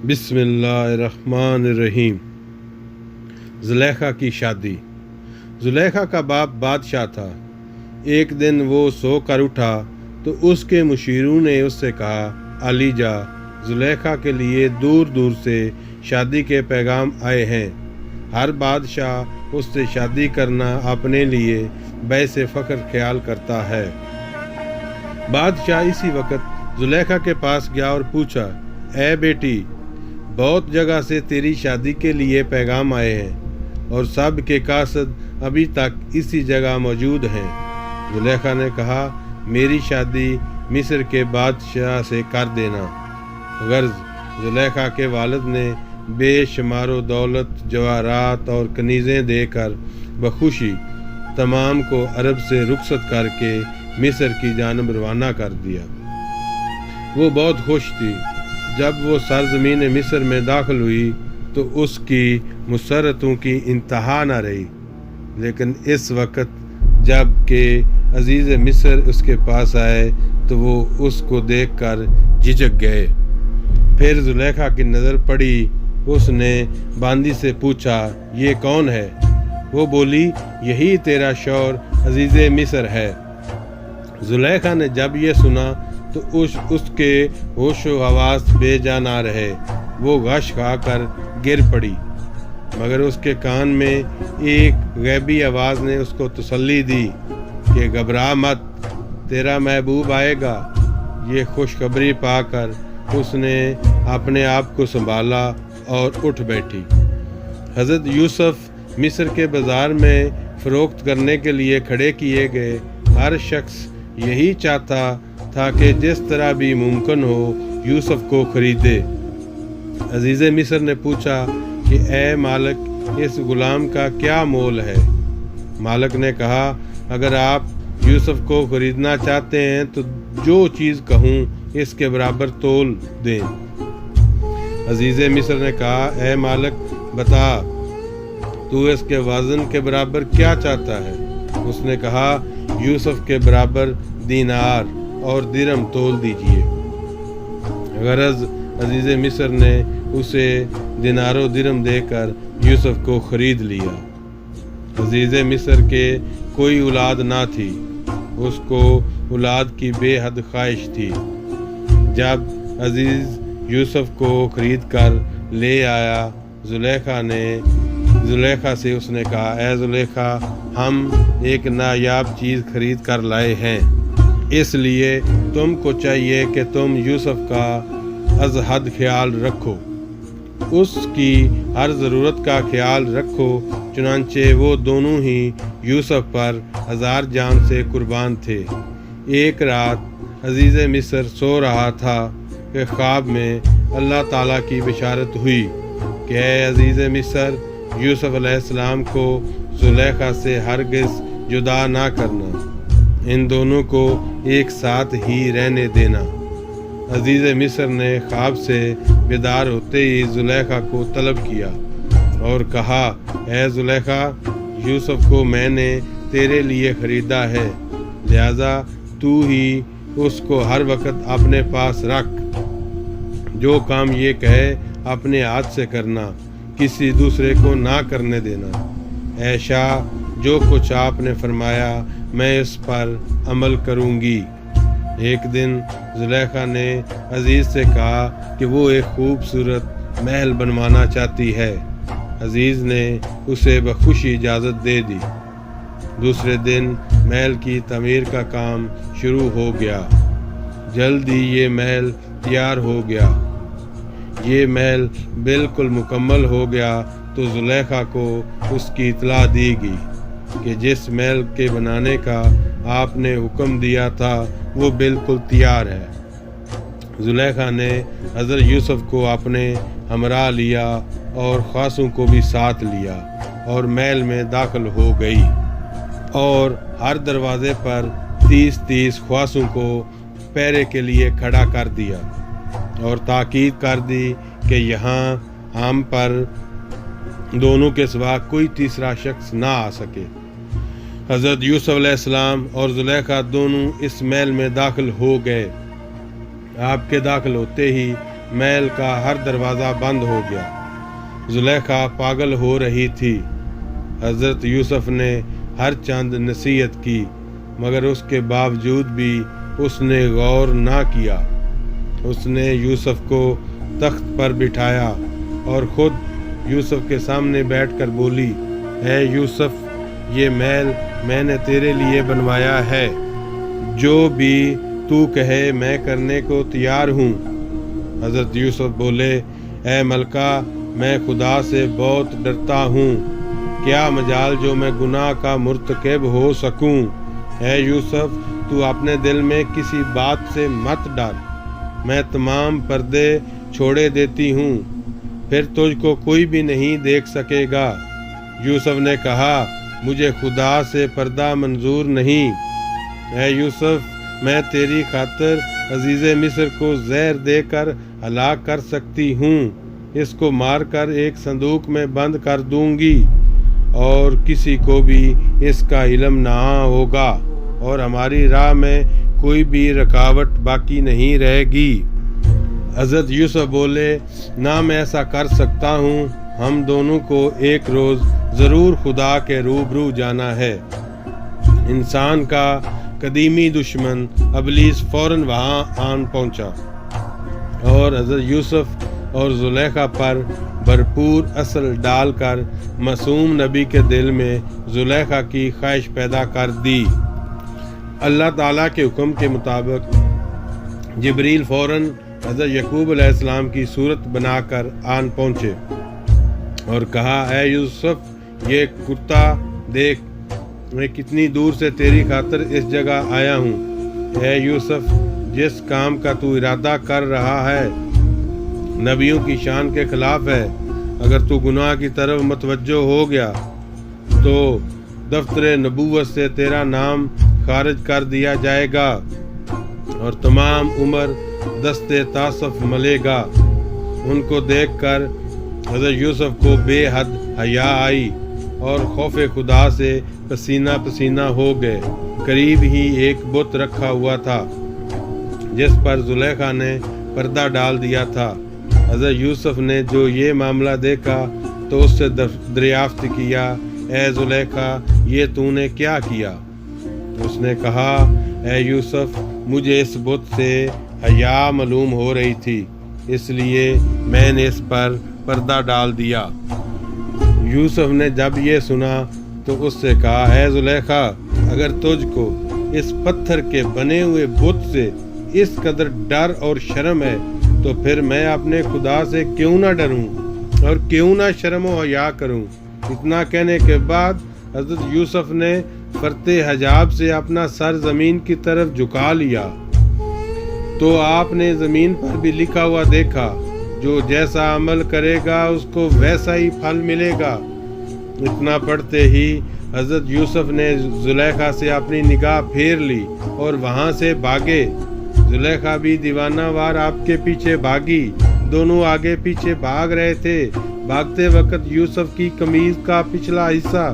बिस्मिल्लाहिर्रहमानिर्रहीम। ज़ुलेखा की शादी। ज़ुलेखा का बाप बादशाह था। एक दिन वो सोकर उठा तो उसके मुशीरों ने उससे कहा, अली जा, ज़ुलेखा के लिए दूर दूर से शादी के पैगाम आए हैं। हर बादशाह उससे शादी करना अपने लिए बैसे फ़ख्र ख्याल करता है। बादशाह इसी वक्त ज़ुलेखा के पास गया और पूछा, ए बेटी, बहुत जगह से तेरी शादी के लिए पैगाम आए हैं और सब के कासद अभी तक इसी जगह मौजूद हैं। ज़ुलेखा ने कहा, मेरी शादी मिस्र के बादशाह से कर देना। गर्ज ज़ुलेखा के वालिद ने बेशुमारो दौलत, जवाहरात और कनीज़ें देकर बखुशी तमाम को अरब से रुखसत करके मिस्र की जानब रवाना कर दिया। वो बहुत खुश थी। जब वो सरज़मीन मिस्र में दाखिल हुई तो उसकी मुसरतों की इंतहा न रही। लेकिन इस वक्त जब के अजीज़ मिस्र उसके पास आए तो वो उसको देखकर झिझक गए। फिर ज़ुलेखा की नज़र पड़ी। उसने बांदी से पूछा, ये कौन है? वो बोली, यही तेरा शौहर अजीज़ मिस्र है। ज़ुलेखा ने जब ये सुना तो उसके होश व हवास बेजा ना रहे। वो गश खाकर गिर पड़ी, मगर उसके कान में एक गैबी आवाज़ ने उसको तसल्ली दी कि घबरा मत, तेरा महबूब आएगा। ये खुशखबरी पाकर उसने अपने आप को संभाला और उठ बैठी। हज़रत यूसुफ मिस्र के बाज़ार में फ़रोख्त करने के लिए खड़े किए गए। हर शख्स यही चाहता था कि जिस तरह भी मुमकिन हो यूसुफ को खरीदे। अजीज़ मिस्र ने पूछा कि ए मालिक, इस गुलाम का क्या मोल है? मालिक ने कहा, अगर आप यूसुफ को खरीदना चाहते हैं तो जो चीज़ कहूँ इसके बराबर तोल दें। अजीज़ मिस्र ने कहा, ए मालिक, बता, तू इसके वज़न के बराबर क्या चाहता है? उसने कहा, यूसुफ के बराबर दीनार और दिरहम तोल दीजिए। गरज अजीज़ मिस्र ने उसे दिनारो दिरहम देकर यूसुफ को ख़रीद लिया। अजीज़ मिस्र के कोई औलाद ना थी। उसको औलाद की बेहद ख्वाहिश थी। जब अजीज़ यूसुफ को ख़रीद कर ले आया, ज़ुलेखा से उसने कहा, ए ज़ुलेखा, हम एक नायाब चीज़ खरीद कर लाए हैं, इसलिए तुमको चाहिए कि तुम यूसुफ का अज़ हद ख्याल रखो, उसकी हर ज़रूरत का ख्याल रखो। चुनांचे वो दोनों ही यूसुफ पर हज़ार जान से कुर्बान थे। एक रात अजीज़ मिस्र सो रहा था कि ख्वाब में अल्लाह ताला की बिशारत हुई कि ए अजीज़ मिस्र, यूसुफ अलैहिस्सलाम को ज़ुलेखा से हरगिज़ जुदा ना करना, इन दोनों को एक साथ ही रहने देना। अजीज़ मिस्र ने ख्वाब से बेदार होते ही ज़ुलेखा को तलब किया और कहा, ए ज़ुलेखा, यूसुफ को मैंने तेरे लिए ख़रीदा है, लिहाजा तू ही उसको हर वक्त अपने पास रख। जो काम ये कहे अपने हाथ से करना, किसी दूसरे को ना करने देना। ऐ शाह, जो कुछ आपने फरमाया मैं इस पर अमल करूँगी। एक दिन ज़ुलेखा ने अजीज़ से कहा कि वो एक खूबसूरत महल बनवाना चाहती है। अजीज़ ने उसे बखुशी इजाज़त दे दी। दूसरे दिन महल की तमीर का काम शुरू हो गया। जल्द ही ये महल तैयार हो गया। ये महल बिल्कुल मुकम्मल हो गया तो ज़ुलेखा को उसकी इत्तला दी गई कि जिस महल के बनाने का आपने हुक्म दिया था वो बिल्कुल तैयार है। ज़ुलेखा ने हज़रत यूसुफ को अपने हमरा लिया और ख्वासों को भी साथ लिया और महल में दाखिल हो गई और हर दरवाज़े पर 30-30 ख्वासों को पहरे के लिए खड़ा कर दिया और ताकीद कर दी कि यहाँ हम पर दोनों के सिवा कोई तीसरा शख्स ना आ सके। हज़रत यूसुफ अलैहिस्सलाम और ज़ुलेखा दोनों इस महल में दाखिल हो गए। आपके दाखिल होते ही محل کا ہر دروازہ بند ہو گیا۔ زلیخا پاگل ہو رہی تھی۔ حضرت یوسف نے ہر چند نصیحت کی، مگر اس کے باوجود بھی اس نے غور نہ کیا۔ اس نے یوسف کو تخت پر بٹھایا اور خود یوسف کے سامنے بیٹھ کر بولی، اے یوسف، یہ محل میں نے تیرے لیے بنوایا ہے، جو بھی تو کہے میں کرنے کو تیار ہوں۔ حضرت یوسف بولے، اے ملکہ، میں خدا سے بہت ڈرتا ہوں، کیا مجال جو میں گناہ کا مرتکب ہو سکوں۔ اے یوسف، تو اپنے دل میں کسی بات سے مت ڈر، میں تمام پردے چھوڑے دیتی ہوں، پھر تجھ کو کوئی بھی نہیں دیکھ سکے گا۔ یوسف نے کہا، مجھے خدا سے پردہ منظور نہیں۔ اے یوسف، میں تیری خاطر عزیز مصر کو زہر دے کر ہلاک کر سکتی ہوں، اس کو مار کر ایک صندوق میں بند کر دوں گی اور کسی کو بھی اس کا علم نہ ہوگا، اور ہماری راہ میں کوئی بھی رکاوٹ باقی نہیں رہے گی۔ حضرت یوسف بولے، نہ میں ایسا کر سکتا ہوں، ہم دونوں کو ایک روز ضرور خدا کے روبرو جانا ہے۔ انسان کا قدیمی دشمن ابلیس فوراً وہاں آن پہنچا اور حضرت یوسف اور زلیخا پر بھرپور اثر ڈال کر معصوم نبی کے دل میں زلیخا کی خواہش پیدا کر دی۔ اللہ تعالیٰ کے حکم کے مطابق جبریل فوراً حضرت یعقوب علیہ السلام کی صورت بنا کر آن پہنچے اور کہا، اے یوسف، یہ کتا دیکھ، میں کتنی دور سے تیری خاطر اس جگہ آیا ہوں۔ اے یوسف، جس کام کا تو ارادہ کر رہا ہے نبیوں کی شان کے خلاف ہے۔ اگر تو گناہ کی طرف متوجہ ہو گیا تو دفتر نبوت سے تیرا نام خارج کر دیا جائے گا اور تمام عمر دست تعصف ملے گا۔ ان کو دیکھ کر حضرت یوسف کو بے حد حیا آئی اور خوف خدا سے پسینہ پسینہ ہو گئے۔ قریب ہی ایک بت رکھا ہوا تھا جس پر زلیخا نے پردہ ڈال دیا تھا۔ حضرت یوسف نے جو یہ معاملہ دیکھا تو اس سے دریافت کیا، اے زلیخا، یہ تو نے کیا کیا؟ اس نے کہا، اے یوسف، مجھے اس بت سے حیا معلوم ہو رہی تھی، اس لیے میں نے اس پر پردہ ڈال دیا۔ یوسف نے جب یہ سنا تو اس سے کہا، اے زلیخا، اگر تجھ کو اس پتھر کے بنے ہوئے بت سے اس قدر ڈر اور شرم ہے تو پھر میں اپنے خدا سے کیوں نہ ڈروں اور کیوں نہ شرم و حیا کروں۔ اتنا کہنے کے بعد حضرت یوسف نے فرط حجاب سے اپنا سر زمین کی طرف جھکا لیا تو آپ نے زمین پر بھی لکھا ہوا دیکھا، جو جیسا عمل کرے گا اس کو ویسا ہی پھل ملے گا۔ اتنا پڑھتے ہی حضرت یوسف نے زلیخا سے اپنی نگاہ پھیر لی اور وہاں سے بھاگے۔ زلیخا بھی دیوانہ وار آپ کے پیچھے بھاگی، دونوں آگے پیچھے بھاگ رہے تھے۔ بھاگتے وقت یوسف کی قمیض کا پچھلا حصہ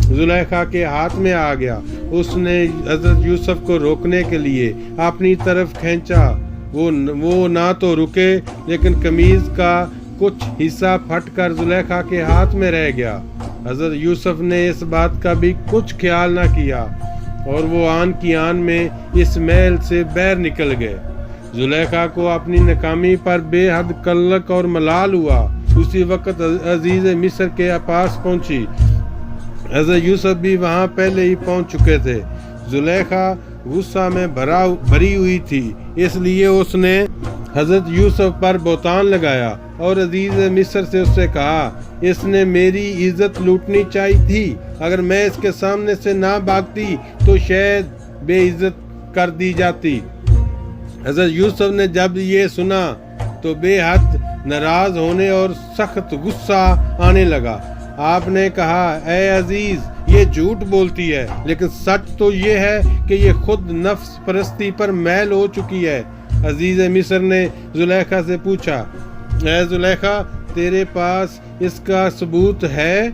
زلیخا کے ہاتھ میں آ گیا۔ اس نے حضرت یوسف کو روکنے کے لیے اپنی طرف کھینچا، وہ نہ تو رکے لیکن قمیض کا کچھ حصہ پھٹ کر زلیخا کے ہاتھ میں رہ گیا۔ حضرت یوسف نے اس بات کا بھی کچھ خیال نہ کیا اور وہ آن کی آن میں اس محل سے باہر نکل گئے۔ زلیخا کو اپنی ناکامی پر بے حد قلق اور ملال ہوا۔ اسی وقت عزیز مصر کے پاس پہنچی۔ حضرت یوسف بھی وہاں پہلے ہی پہنچ چکے تھے۔ زلیخا غصہ میں بھری ہوئی تھی، اس لیے اس نے حضرت یوسف پر بہتان لگایا اور عزیز مصر سے اس سے کہا، اس نے میری عزت لوٹنی چاہی تھی، اگر میں اس کے سامنے سے نہ بھاگتی تو شاید بے عزت کر دی جاتی۔ حضرت یوسف نے جب یہ سنا تو بے حد ناراض ہونے اور سخت غصہ آنے لگا۔ آپ نے کہا، اے عزیز، یہ جھوٹ بولتی ہے، لیکن سچ تو یہ ہے کہ یہ خود نفس پرستی پر میل ہو چکی ہے۔ عزیز مصر نے زلیخا سے پوچھا، اے زلیخا، تیرے پاس اس کا ثبوت ہے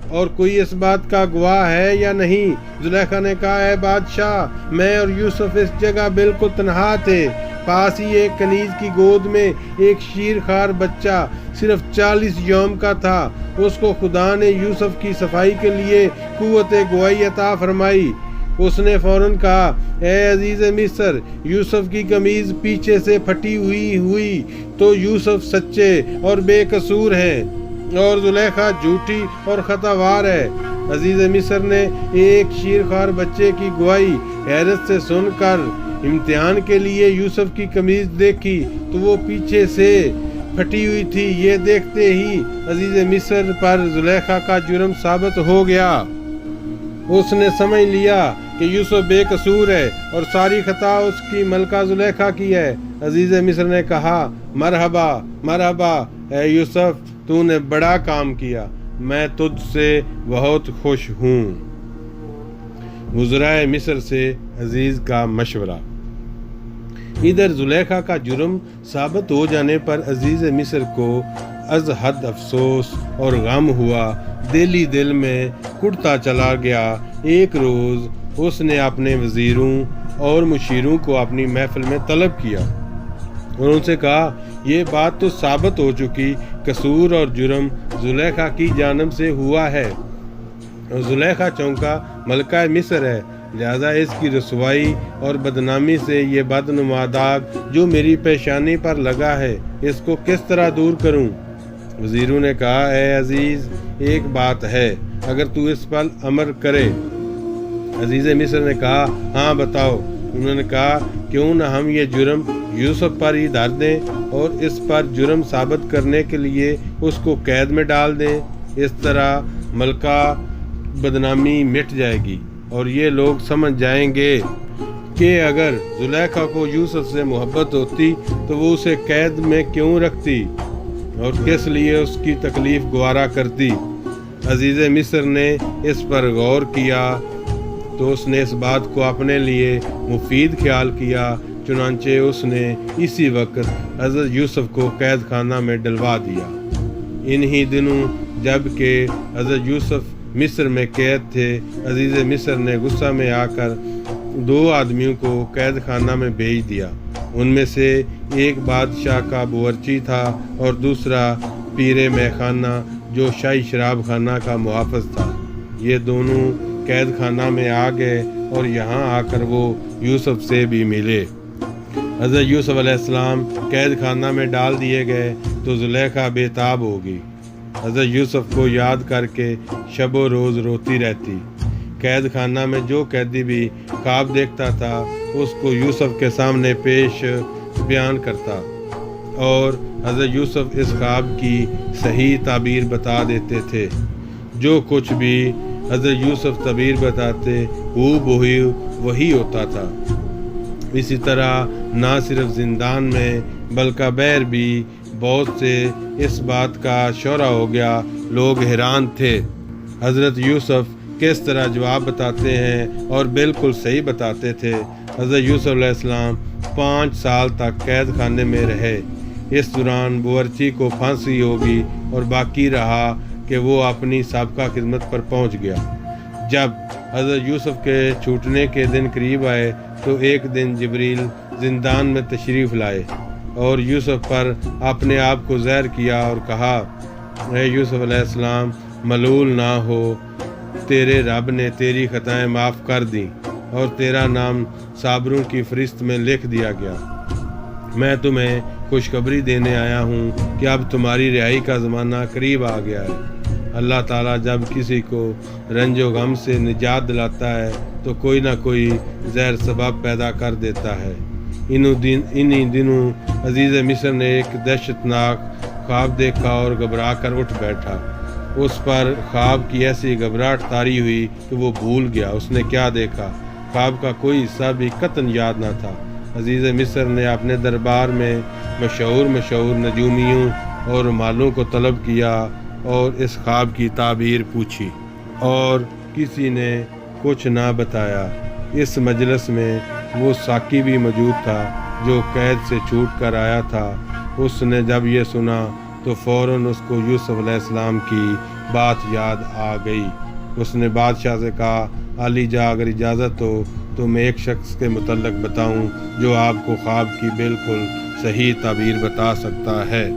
اور کوئی اس بات کا گواہ ہے یا نہیں؟ زلیخا نے کہا، اے بادشاہ، میں اور یوسف اس جگہ بالکل تنہا تھے पास ही एक कनीज की गोद में एक शीरखार बच्चा सिर्फ 40 यौम का था। उसको खुदा ने यूसुफ की सफाई के लिए कुव्वत गवाही अता फरमाई। उसने फौरन कहा, ए अजीज मिस्र, यूसुफ की कमीज पीछे से फटी हुई तो यूसुफ सच्चे और बेकसूर है और जुलेखा झूठी और खतावार है। अजीज मिस्र ने एक शीरखार बच्चे की गवाही हैरत से सुनकर इम्तिहान के लिए यूसुफ की कमीज देखी तो वो पीछे से फटी हुई थी। ये देखते ही अजीज मिस्र पर जुलेखा का जुर्म साबित हो गया। उसने समझ लिया कि यूसुफ बेकसूर है और सारी खता उसकी मलका जुलेखा की है। अजीज मिस्र ने कहा, मरहबा मरहबा ए यूसुफ, तूने बड़ा काम किया, मैं तुझसे बहुत खुश हूँ। वज़राए मिस्र से अजीज का मशवरा। इधर जुलेखा का जुर्म साबित हो जाने पर अजीज मिस्र को अज हद अफसोस और गम हुआ। दिल ही दिल में कुढ़ता चला गया। एक रोज़ उसने अपने वज़ीरों और मुशीरों को अपनी महफिल में तलब किया और उनसे कहा, ये बात तो साबित हो चुकी, कसूर और जुर्म जुलेखा की जानब से हुआ है और जुलेखा चौंका मलका मिस्र है, लिहाजा इसकी रसवाई और बदनामी से ये बदनुमा दाग जो मेरी पेशानी पर लगा है, इसको किस तरह दूर करूं? वज़ीरों ने कहा, ए अजीज, एक बात है, अगर तू इस पर अमर करे। अजीज मिस्र ने कहा, हाँ बताओ। उन्होंने कहा, क्यों न हम ये जुर्म यूसुफ पर ही धर दें और इस पर जुर्म साबित करने के लिए उसको कैद में डाल दें। इस तरह मलका बदनामी मिट जाएगी और ये लोग समझ जाएंगे कि अगर जुलेखा को यूसुफ से मोहब्बत होती तो वो उसे कैद में क्यों रखती और किस लिए उसकी तकलीफ गवारा करती। अजीज मिस्र ने इस पर गौर किया तो उसने इस बात को अपने लिए मुफीद ख्याल किया। चुनांचे उसने इसी वक्त हज़रत यूसुफ को कैद खाना में डलवा दिया। इन्हीं दिनों जबकि हज़रत यूसुफ मिस्र में कैद थे, अजीज मिस्र ने गुस्सा में आकर 2 आदमियों को कैद खाना में भेज दिया। उनमें से एक बादशाह का बुअर्ची था और दूसरा पीरे मैखाना जो शाही शराब खाना का मुहाफ़िज़ था। ये दोनों कैद खाना में आ गए और यहाँ आकर वो यूसुफ से भी मिले। हज़रत यूसुफ अलैहिस्सलाम कैद खाना में डाल दिए गए तो जुलेखा बेताब होगी। हज़रत यूसुफ को याद करके शबो रोज़ रोती रहती। कैद खाना में जो कैदी भी ख्वाब देखता था उसको यूसुफ के सामने पेश बयान करता और हज़रत यूसुफ इस ख्वाब की सही ताबीर बता देते थे। जो कुछ भी हज़रत यूसुफ ताबीर बताते वही होता था। इसी तरह ना सिर्फ जिंदान में बल्कि बैर भी बहुत से इस बात का शौरा हो गया। लोग हैरान थे हज़रत यूसुफ किस तरह जवाब बताते हैं और बिल्कुल सही बताते थे। हज़रत यूसुफ अलैहिस्सलाम 5 साल तक कैद खाने में रहे। इस दौरान बुअर्ची को फांसी होगी और बाकी रहा कि वो अपनी साबका खिदमत पर पहुंच गया। जब हज़रत यूसुफ के छूटने के दिन करीब आए तो एक दिन जिब्रील जिंदान में तशरीफ़ लाए और यूसुफ पर अपने आप को ज़हर किया और कहा, ए यूसुफ अलैहिस्सलाम, मलूल ना हो, तेरे रब ने तेरी खताएं माफ़ कर दी और तेरा नाम साबरों की फहरिस्त में लिख दिया गया। मैं तुम्हें खुशखबरी देने आया हूँ कि अब तुम्हारी रिहाई का ज़माना करीब आ गया है। अल्लाह ताला जब किसी को रंजो गम से निजात दिलाता है तो कोई ना कोई ज़हर सबब पैदा कर देता है। इन्हीं दिनों अजीज़ मिस्र ने एक दहशतनाक ख्वाब देखा और घबरा कर उठ बैठा। उस पर ख्वाब की ऐसी घबराहट तारी हुई कि वो भूल गया उसने क्या देखा। ख्वाब का कोई हिस्सा भी कतन याद न था। अजीज़ मिस्र ने अपने दरबार में मशहूर नजूमियों और मालों को तलब किया और इस ख्वाब की ताबीर पूछी और किसी ने कुछ ना बताया। इस मजलिस में वो साकी भी मौजूद था जो कैद से छूट कर आया था। उसने जब ये सुना तो फ़ौरन उसको यूसुफ अलैहिस्सलाम की बात याद आ गई। उसने बादशाह से कहा, अली जा, अगर इजाज़त हो تو میں ایک شخص کے متعلق بتاؤں جو آپ کو خواب کی بالکل صحیح تعبیر بتا سکتا ہے۔